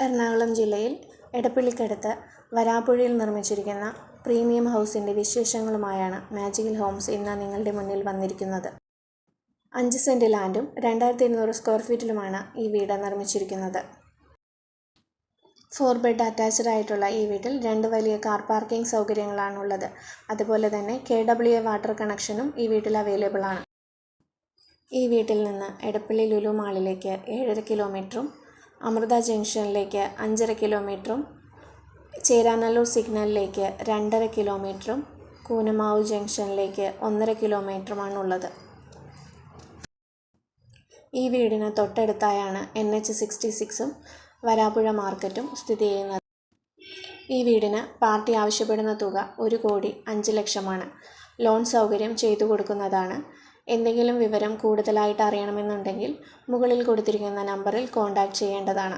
എറണാകുളം ജില്ലയിൽ എടപ്പള്ളിക്കടുത്ത് വരാപ്പുഴയിൽ നിർമ്മിച്ചിരിക്കുന്ന പ്രീമിയം ഹൗസിൻ്റെ വിശേഷങ്ങളുമായാണ് മാജിക്കൽ ഹോംസ് ഇന്ന് നിങ്ങളുടെ മുന്നിൽ വന്നിരിക്കുന്നത്. 5 സെന്റ് ലാൻഡും 2200 സ്ക്വയർ ഫീറ്റിലുമാണ് ഈ വീട് നിർമ്മിച്ചിരിക്കുന്നത്. 4 ബെഡ് അറ്റാച്ച്ഡ് ആയിട്ടുള്ള ഈ വീട്ടിൽ 2 വലിയ കാർ പാർക്കിംഗ് സൗകര്യങ്ങളാണുള്ളത്. അതുപോലെ തന്നെ KWA വാട്ടർ കണക്ഷനും ഈ വീട്ടിൽ അവൈലബിൾ ആണ്. ഈ വീട്ടിൽ നിന്ന് എടപ്പള്ളി ലുലു മാളിലേക്ക് 7.5 കിലോമീറ്ററും അമൃത ജംഗ്ഷനിലേക്ക് 5.5 കിലോമീറ്ററും ചേരാനല്ലൂർ സിഗ്നലിലേക്ക് 2.5 കിലോമീറ്ററും കൂനമാവ് ജംഗ്ഷനിലേക്ക് 1.5 കിലോമീറ്ററുമാണുള്ളത്. ഈ വീടിന് തൊട്ടടുത്തായാണ് NH66ഉം വരാപ്പുഴ മാർക്കറ്റും സ്ഥിതി ചെയ്യുന്നത്. ഈ വീടിന് പാർട്ടി ആവശ്യപ്പെടുന്ന തുക 1,05,00,000 ലോൺ സൗകര്യം ചെയ്തു കൊടുക്കുന്നതാണ്. എന്തെങ്കിലും വിവരം കൂടുതലായിട്ട് അറിയണമെന്നുണ്ടെങ്കിൽ മുകളിൽ കൊടുത്തിരിക്കുന്ന നമ്പറിൽ കോൺടാക്റ്റ് ചെയ്യേണ്ടതാണ്.